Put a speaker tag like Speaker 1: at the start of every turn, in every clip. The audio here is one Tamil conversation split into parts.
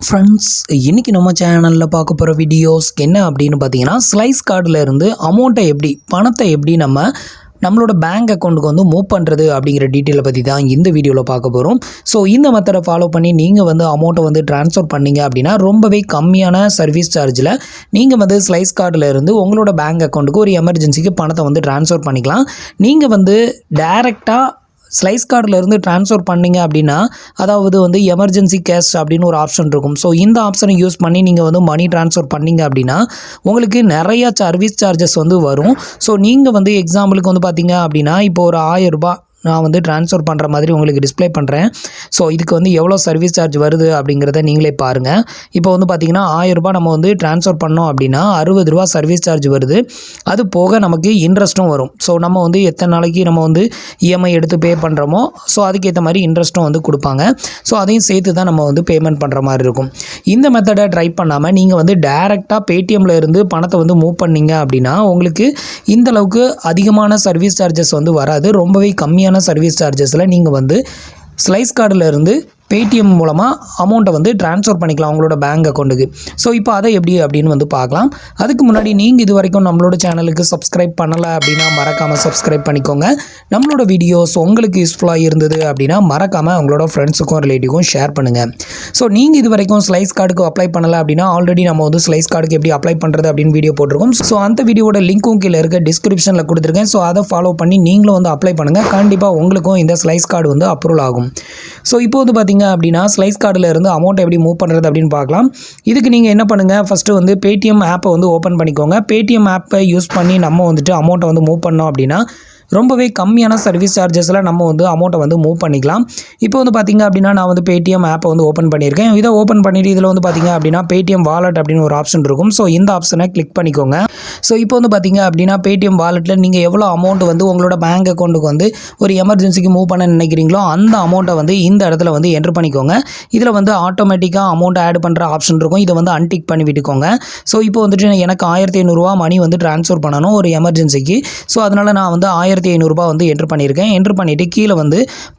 Speaker 1: ஃப்ரெண்ட்ஸ், இன்றைக்கி நம்ம சேனலில் பார்க்க போகிற வீடியோஸ் என்ன அப்படின்னு பார்த்தீங்கன்னா, ஸ்லைஸ் கார்டில் இருந்து அமௌண்ட்டை பணத்தை எப்படி நம்மளோட பேங்க் அக்கௌண்ட்டுக்கு மூவ் பண்ணுறது அப்படிங்கிற டீட்டெயிலை பற்றி தான் இந்த வீடியோவில் பார்க்க போகிறோம். ஸோ இந்த மெத்தடை ஃபாலோ பண்ணி நீங்கள் அமௌண்ட்டை ட்ரான்ஸ்ஃபர் பண்ணிங்க அப்படின்னா ரொம்பவே கம்மியான சர்வீஸ் சார்ஜில் நீங்கள் ஸ்லைஸ் கார்டில் இருந்து உங்களோட பேங்க் அக்கௌண்ட்டுக்கு ஒரு எமர்ஜென்சிக்கு பணத்தை ட்ரான்ஸ்ஃபர் பண்ணிக்கலாம். நீங்கள் டைரெக்டாக ஸ்லைஸ் கார்டில் இருந்து ட்ரான்ஸ்ஃபர் பண்ணிங்க அப்படின்னா, அதாவது எமர்ஜென்சி கேஷ் அப்படின்னு ஒரு ஆப்ஷன் இருக்கும். ஸோ இந்த ஆப்ஷனை யூஸ் பண்ணி நீங்கள் மணி ட்ரான்ஸ்ஃபர் பண்ணிங்க அப்படின்னா உங்களுக்கு நிறையா சர்வீஸ் சார்ஜஸ் வரும். ஸோ நீங்கள் எக்ஸாம்பிளுக்கு பார்த்தீங்க அப்படின்னா, இப்போ ஒரு 1000 ரூபாய் நான் ட்ரான்ஸ்ஃபர் பண்ணுற மாதிரி உங்களுக்கு டிஸ்ப்ளே பண்ணுறேன். ஸோ இதுக்கு எவ்வளோ சர்வீஸ் சார்ஜ் வருது அப்படிங்கிறத நீங்களே பாருங்கள். இப்போ பார்த்தீங்கன்னா 1000 ரூபாய் நம்ம ட்ரான்ஸ்ஃபர் பண்ணோம் அப்படின்னா 60 ரூபா சர்வீஸ் சார்ஜ் வருது. அது போக நமக்கு இன்ட்ரெஸ்ட்டும் வரும். ஸோ நம்ம எத்தனை நாளைக்கு நம்ம EMI எடுத்து பே பண்ணுறோமோ ஸோ அதுக்கேற்ற மாதிரி இன்ட்ரெஸ்ட்டும் கொடுப்பாங்க. ஸோ அதையும் சேர்த்து தான் நம்ம பேமெண்ட் பண்ணுற மாதிரி இருக்கும். இந்த மெத்தடை ட்ரை பண்ணாமல் நீங்கள் டேரெக்டாக பேடிஎம்மில் இருந்து பணத்தை மூவ் பண்ணிங்க அப்படின்னா உங்களுக்கு இந்தளவுக்கு அதிகமான சர்வீஸ் சார்ஜஸ் வராது. ரொம்பவே கம்மியான சர்வீஸ் சார்ஜஸில் நீங்கள் ஸ்லைஸ் கார்டில் இருந்து பேடிஎம் மூலமாக அமௌண்ட்டை ட்ரான்ஸ்ஃபர் பண்ணிக்கலாம் உங்களோட பேங்க் அக்கௌண்ட்டுக்கு. ஸோ இப்போ அதை எப்படி அப்படின்னு பார்க்கலாம். அதுக்கு முன்னாடி நீங்கள் இது வரைக்கும் நம்மளோட சேனலுக்கு சப்ஸ்கிரைப் பண்ணலை அப்படின்னா மறக்காமல் சப்ஸ்கிரைப் பண்ணிக்கோங்க. நம்மளோட வீடியோஸ் உங்களுக்கு யூஸ்ஃபுல்லாக இருந்தது அப்படின்னா மறக்காமல் உங்களோட ஃப்ரெண்ட்ஸுக்கும் ரிலேட்டிவ்க்கும் ஷேர் பண்ணுங்கள். ஸோ நீங்கள் இது வரைக்கும் ஸ்லைஸ் கார்டுக்கு அப்ளை பண்ணலை அப்படின்னா ஆல்ரெடி நம்ம ஸ்லைஸ் கார்டுக்கு எப்படி அப்ளை பண்ணுறது அப்படின்னு வீடியோ போட்டிருக்கோம். ஸோ அந்த வீடியோட லிங்க்கும் கீழே இருக்க டிஸ்கிரிப்ஷனில் கொடுத்துருக்கேன். ஸோ அதை ஃபாலோ பண்ணி நீங்களும் அப்ளை பண்ணுங்கள். கண்டிப்பாக உங்களுக்கும் இந்த ஸ்லைஸ் கார்டு அப்ரூவல் ஆகும். ஸோ இப்போ பார்த்தீங்கன்னா அப்படின்னா ஸ்லைஸ் கார்டில் இருந்து அமௌண்ட் எப்படி மூவ் பண்ணுறது அப்படின்னு பார்க்கலாம். இதுக்கு நீங்கள் என்ன பண்ணுங்கள், ஃபஸ்ட்டு பேடிஎம் ஆப்பை ஓப்பன் பண்ணிக்கோங்க. பேடிஎம் ஆப்பை யூஸ் பண்ணி நம்ம அமௌண்ட்டை மூவ் பண்ணோம் அப்படின்னா ரொம்பவே கம்மியான சர்வீஸ் சார்ஜஸில் நம்ம அமௌண்ட்டை மூவ் பண்ணிக்கலாம். இப்போ பார்த்தீங்க அப்படின்னா நான் பேடிஎம் ஆப்பை ஓப்பன் பண்ணியிருக்கேன். இதை ஓப்பன் பண்ணிவிட்டு இதில் பார்த்தீங்க அப்படின்னா பேடிஎம் வாலெட் அப்படின்னு ஒரு ஆப்ஷன் இருக்கும். ஸோ இந்த ஆப்ஷனை கிளிக் பண்ணிக்கோங்க. ஸோ இப்போ பார்த்தீங்க அப்படின்னா பேடிஎம் வாலெட்டில் நீங்கள் எவ்வளோ அமௌண்ட் உங்களோட பேங்க் அக்கௌண்ட்டுக்கு ஒரு எமர்ஜென்சிக்கு மூவ் பண்ண நினைக்கிறீங்களோ அந்த அமௌண்ட்டை இந்த இடத்துல என்ட்ரு பண்ணிக்கோங்க. இதில் ஆட்டோமேட்டிக்காக அமௌண்ட் ஆட் பண்ணுற ஆப்ஷன் இருக்கும். இதை அன்டிக் பண்ணி விட்டுக்கோங்க. ஸோ இப்போ எனக்கு 1500 ரூபா மணி ட்ரான்ஸ்ஃபர் பண்ணணும் ஒரு எமர்ஜென்சிக்கு. ஸோ அதனால் நான் 1500 ரூபா என்ட்ரு பண்ணியிருக்கேன். என்ட்ரு பண்ணிவிட்டு கீழே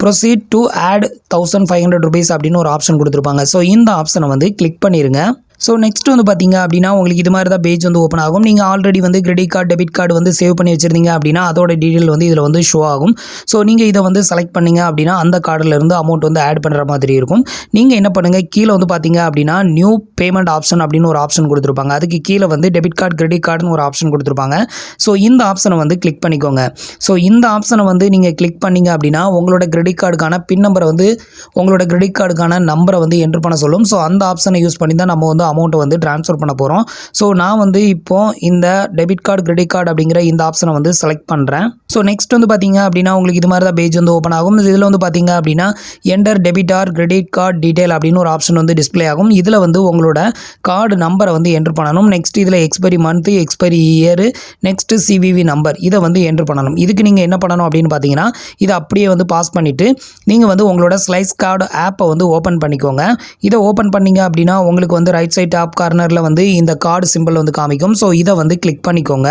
Speaker 1: ப்ரொசீட் டு ஆட் 1500 ருபீஸ் அப்படின்னு ஒரு ஆப்ஷன் கொடுத்துருப்பாங்க. ஸோ இந்த ஆப்ஷனை கிளிக் பண்ணிடுங்க. ஸோ நெக்ஸ்ட் பார்த்தீங்க அப்படின்னா உங்களுக்கு இது மாதிரி தான் பேஜ் ஓப்பன் ஆகும். நீங்கள் already credit card debit card save பண்ணி வச்சுருந்தீங்க அப்படின்னா அதோட டீட்டெயில் இதில் ஷோ ஆகும். ஸோ நீங்கள் இதை செலக்ட் பண்ணிங்க அப்படின்னா அந்த கார்டில் இருந்து அமௌண்ட் ஆட் பண்ணுற மாதிரி இருக்கும். நீங்கள் என்ன பண்ணுங்கள், கீழே பார்த்தீங்க அப்படின்னா நியூ பேமெண்ட் ஆப்ஷன் அப்படின்னு ஒரு ஆப்ஷன் கொடுத்துருப்பாங்க. அதுக்கு கீழே டெபிட் கார்டு கிரெடிட் கார்டுன்னு ஒரு ஆப்ஷன் கொடுத்துருப்பாங்க. ஸோ இந்த ஆப்ஷனை கிளிக் பண்ணிக்கோங்க. ஸோ இந்த ஆப்ஷனை நீங்கள் கிளிக் பண்ணிங்க அப்படின்னா உங்களோட கிரெடிட் கார்டுக்கான பின் நம்பரை உங்களோட கிரெடிட் கார்டுக்கான நம்பரை என்ட்ரு பண்ண சொல்லும். ஸோ அந்த ஆப்ஷனை யூஸ் பண்ணி தான் நம்ம அமௌண்ட்டை ட்ரான்ஸ்ஃபர் பண்ண போகிறோம். ஸோ நான் இப்போ இந்த டெபிட் கார்டு கிரெடிட் கார்டு அப்படிங்கிற இந்த ஆப்ஷனை செலக்ட் பண்ணுறேன். ஸோ நெக்ஸ்ட் பார்த்தீங்க அப்படின்னா உங்களுக்கு இது மாதிரி தான் பேஜ் ஓப்பன் ஆகும். இதில் பார்த்தீங்க அப்படின்னா enter debit or credit card detail அப்படின்னு ஒரு ஆப்ஷன் டிஸ்பிளே ஆகும். இதில் உங்களோட கார்டு நம்பரை என்ட்ரு பண்ணணும். நெக்ஸ்ட் இதில் expiry month, expiry year, next CVV number இதை என்ட்ரு பண்ணணும். இதுக்கு நீங்கள் என்ன பண்ணணும் அப்படின்னு பார்த்தீங்கன்னா இதை அப்படியே பாஸ் பண்ணிவிட்டு நீங்கள் உங்களோட ஸ்லைஸ் கார்டு ஆப்பை ஓப்பன் பண்ணிக்கோங்க. இதை ஓப்பன் பண்ணிங்க அப்படின்னா உங்களுக்கு ரைட் சைட் டாப் கார்னரில் இந்த கார்டு சிம்பிள் காமிக்கும். ஸோ இதை கிளிக் பண்ணிக்கோங்க.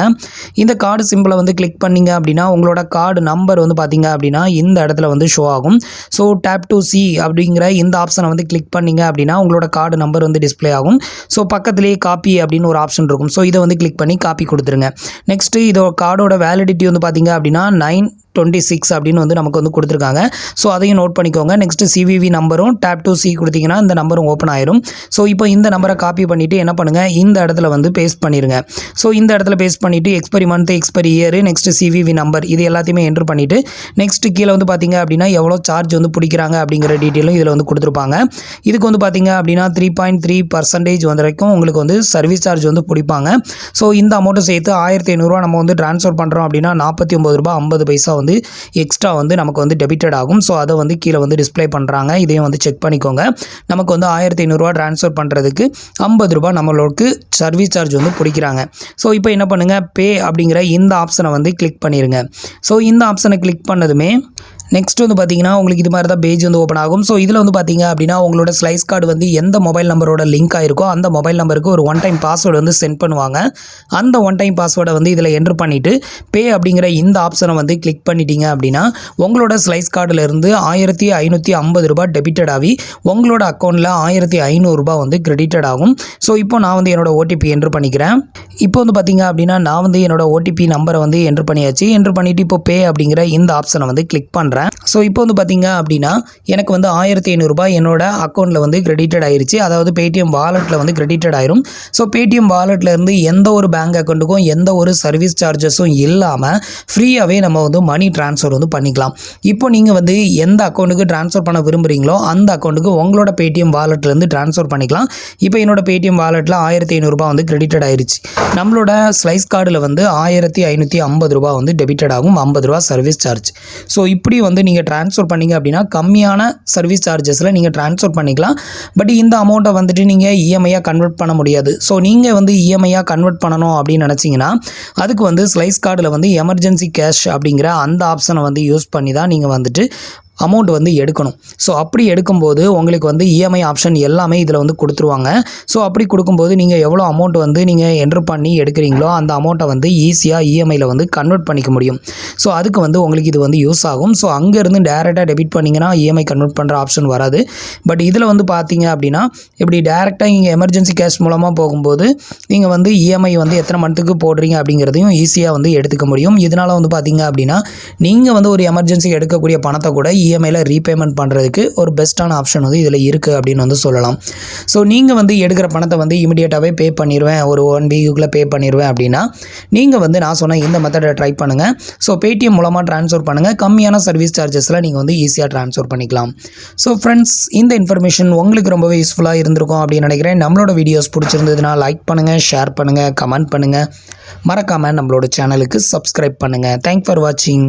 Speaker 1: இந்த கார்டு சிம்பிளை கிளிக் பண்ணிங்க அப்படின்னா உங்களோட கார்டு நம்பர் பார்த்தீங்க அப்படின்னா இந்த இடத்துல ஷோ ஆகும். ஸோ டேப் டு சி அப்படிங்கிற இந்த ஆப்ஷனை கிளிக் பண்ணிங்க அப்படின்னா உங்களோட கார்டு நம்பர் டிஸ்பிளே ஆகும். ஸோ பக்கத்துலேயே காப்பி அப்படின்னு ஒரு ஆப்ஷன் இருக்கும். ஸோ இதை கிளிக் பண்ணி காப்பி கொடுத்துருங்க. நெக்ஸ்ட்டு இதோட கார்டோட வேலிடிட்டி பார்த்தீங்க அப்படின்னா 9/26 அப்படின்னு நமக்கு கொடுத்துருக்காங்க. ஸோ அதையும் நோட் பண்ணிக்கோங்க. நெக்ஸ்ட் CVV நம்பரும் டேப் டு சி கொடுத்தீங்கன்னா இந்த நம்பரும் ஓப்பன் ஆயிரும். ஸோ இப்போ இந்த நம்பரை காப்பி பண்ணிவிட்டு என்ன பண்ணுங்கள், இந்த இடத்துல பேஸ்ட் பண்ணிடுங்க. ஸோ இந்த இடத்துல பேஸ்ட் பண்ணிவிட்டு expiry month, expiry year, next CVV number இது எல்லாத்தையுமே என்ட்ரு பண்ணிவிட்டு நெக்ஸ்ட் கீழே பார்த்தீங்க அப்படின்னா எவ்வளோ சார்ஜ் பிடிக்கிறாங்க அப்படிங்கிற டீட்டெயிலும் இதில் கொடுத்துருப்பாங்க. இதுக்கு பார்த்தீங்க அப்படின்னா 3.3% வரைக்கும் உங்களுக்கு சர்வீஸ் சார்ஜ் பிடிப்பாங்க. ஸோ இந்த அமௌண்ட்டை சேர்த்து 1500 ரூபா நம்ம ட்ரான்ஸ்ஃபர் பண்ணுறோம் அப்படின்னா 49 ரூபா 50 பைசா எக்ஸ்ட்ரா நமக்கு டெபிட்டட் ஆகும். ஸோ அதை கீழே டிஸ்ப்ளே பண்ணுறாங்க. இதையும் செக் பண்ணிக்கோங்க. நமக்கு 1500 ரூபா ட்ரான்ஸ்ஃபர் பண்ணுறதுக்கு 50 ரூபா நம்மளுக்கு சர்வீஸ் சார்ஜ் பிடிக்கிறாங்க. ஸோ இப்போ என்ன பண்ணுங்கள், பே அப்படிங்கிற இந்த ஆப்ஷனை கிளிக் பண்ணிடுங்க. ஸோ இந்த ஆப்ஷனை கிளிக் பண்ணதுமே நெக்ஸ்ட் வந்து பார்த்தீங்கன்னா உங்களுக்கு இது மாதிரி தான் பேஜ் வந்து ஓப்பன் ஆகும். ஸோ இதில் வந்து பார்த்தீங்க அப்படின்னா உங்களோட ஸ்லைஸ் கார்டு வந்து எந்த மொபைல் நம்பரோட லிங்க் ஆயிருக்கோ அந்த மொபைல் நம்பருக்கு ஒரு ஒன் டைம் பாஸ்வேர்டு வந்து சென்ட் பண்ணுவாங்க. அந்த ஒன் டைம் பாஸ்வேர்டை வந்து இதில் என்ட்ரு பண்ணிவிட்டு பே அப்படிங்கிற இந்த ஆப்ஷனை வந்து கிளிக் பண்ணிட்டீங்க அப்படின்னா உங்களோட ஸ்லைஸ் கார்டில் இருந்து 1550 ரூபாய் டெபிட்டட் ஆகி உங்களோட அக்கௌண்ட்டில் 1500 ரூபாய் வந்து கிரெடிட்டட் ஆகும். ஸோ இப்போ நான் வந்து என்னோட ஓடிபி என்ட்ரு பண்ணிக்கிறேன். இப்போ வந்து பார்த்தீங்க அப்படின்னா நான் வந்து என்னோட ஓடிபி நம்பரை வந்து என்ட்ரு பண்ணியாச்சு. என்ட்ரு பண்ணிவிட்டு இப்போ பே அப்படிங்கிற இந்த ஆப்ஷனை வந்து கிளிக் பண்ணுறேன். ஸோ இப்போ வந்து பார்த்தீங்க அப்படின்னா எனக்கு வந்து 1500 ரூபாய் என்னோட அக்கௌண்ட்டில் வந்து கிரெடிட்டட் ஆயிருச்சு. அதாவது பேடிஎம் வாலெட்டில் வந்து கிரெடிட்டட் ஆயிரும். ஸோ பேடிஎம் வாலெட்டில் இருந்து எந்த ஒரு பேங்க் அக்கௌண்ட்டுக்கும் எந்த ஒரு சர்வீஸ் சார்ஜஸும் இல்லாமல் ஃப்ரீயாகவே நம்ம வந்து மணி ட்ரான்ஸ்ஃபர் வந்து பண்ணிக்கலாம். இப்போ நீங்கள் வந்து எந்த அக்கௌண்ட்டுக்கு ட்ரான்ஸ்ஃபர் பண்ண விரும்புகிறீங்களோ அந்த அக்கௌண்ட்டுக்கு உங்களோட பேடிஎம் வாலெட்லேருந்து ட்ரான்ஸ்ஃபர் பண்ணிக்கலாம். இப்போ என்னோட பேடிஎம் வாலெட்டில் 1500 ரூபாய் வந்து கிரெடிட்டட் ஆயிருச்சு. நம்மளோட ஸ்லைஸ் கார்டில் வந்து 1550 ரூபாய் வந்து டெபிட்டட் ஆகும். 50 ரூபா சர்வீஸ் சார்ஜ். ஸோ இப்படி வந்து நீங்கள் ட்ரான்ஸ்ஃபர் பண்ணிங்க அப்படின்னா கம்மியான சர்வீஸ் சார்ஜஸில் நீங்கள் ட்ரான்ஸ்ஃபர் பண்ணிக்கலாம். பட் இந்த அமௌண்ட்டை வந்துட்டு நீங்கள் இஎம்ஐயாக கன்வெர்ட் பண்ண முடியாது. ஸோ நீங்கள் வந்து இஎம்ஐயாக கன்வெர்ட் பண்ணணும் அப்படின்னு நினச்சிங்கன்னா அதுக்கு வந்து ஸ்லைஸ் கார்டில் வந்து எமர்ஜென்சி கேஷ் அப்படிங்கிற அந்த ஆப்ஷனை வந்து யூஸ் பண்ணி தான் நீங்கள் வந்துட்டு அமௌண்ட் வந்து எடுக்கணும். ஸோ அப்படி எடுக்கும்போது உங்களுக்கு வந்து இஎம்ஐ ஆப்ஷன் எல்லாமே இதில் வந்து கொடுத்துருவாங்க. ஸோ அப்படி கொடுக்கும்போது நீங்கள் எவ்வளோ அமௌண்ட் வந்து நீங்கள் என்ட்ரு பண்ணி எடுக்கிறீங்களோ அந்த அமௌண்ட்டை வந்து ஈஸியாக இஎம்ஐயில் வந்து கன்வெர்ட் பண்ணிக்க முடியும். ஸோ அதுக்கு வந்து உங்களுக்கு இது வந்து யூஸ் ஆகும். ஸோ அங்கேருந்து டேரெக்டாக டெபிட் பண்ணிங்கன்னா இஎம்ஐ கன்வெர்ட் பண்ணுற ஆப்ஷன் வராது. பட் இதில் வந்து பார்த்தீங்க அப்படின்னா இப்படி டேரெக்டாக நீங்கள் எமர்ஜென்சி கேஷ் மூலமாக போகும்போது நீங்கள் வந்து இஎம்ஐ வந்து எத்தனை மந்த்துக்கு போடுறீங்க அப்படிங்கிறதையும் ஈஸியாக வந்து எடுத்துக்க முடியும். இதனால் வந்து பார்த்தீங்க அப்படின்னா நீங்கள் வந்து ஒரு எமர்ஜென்சி எடுக்கக்கூடிய பணத்தை கூட இஎம்ஐயில் ரீபேமெண்ட் பண்ணுறதுக்கு ஒரு பெஸ்ட்டான ஆப்ஷன் வந்து இதில் இருக்குது அப்படின்னு வந்து சொல்லலாம். ஸோ நீங்கள் வந்து எடுக்கிற பணத்தை வந்து இமிடியேட்டாகவே பே பண்ணிடுவேன், ஒரு 1 வீக்குள்ளே பே பண்ணிடுவேன் அப்படின்னா நீங்கள் வந்து நான் சொன்ன இந்த மெத்தடை ட்ரை பண்ணுங்கள். ஸோ பேடிஎம் மூலமாக ட்ரான்ஸ்ஃபர் பண்ணுங்கள். கம்மியான சர்வீஸ் சார்ஜஸில் நீங்கள் வந்து ஈஸியாக ட்ரான்ஸ்ஃபர் பண்ணிக்கலாம். ஸோ ஃப்ரெண்ட்ஸ், இந்த இன்ஃபர்மேஷன் உங்களுக்கு ரொம்பவே யூஸ்ஃபுல்லாக இருந்திருக்கும் அப்படின்னு நினைக்கிறேன். நம்மளோட வீடியோஸ் பிடிச்சிருந்ததுன்னா லைக் பண்ணுங்கள், ஷேர் பண்ணுங்கள், கமெண்ட் பண்ணுங்கள். மறக்காமல் நம்மளோட சேனலுக்கு சப்ஸ்கிரைப் பண்ணுங்கள். தேங்க்ஸ் ஃபார் வாட்சிங்.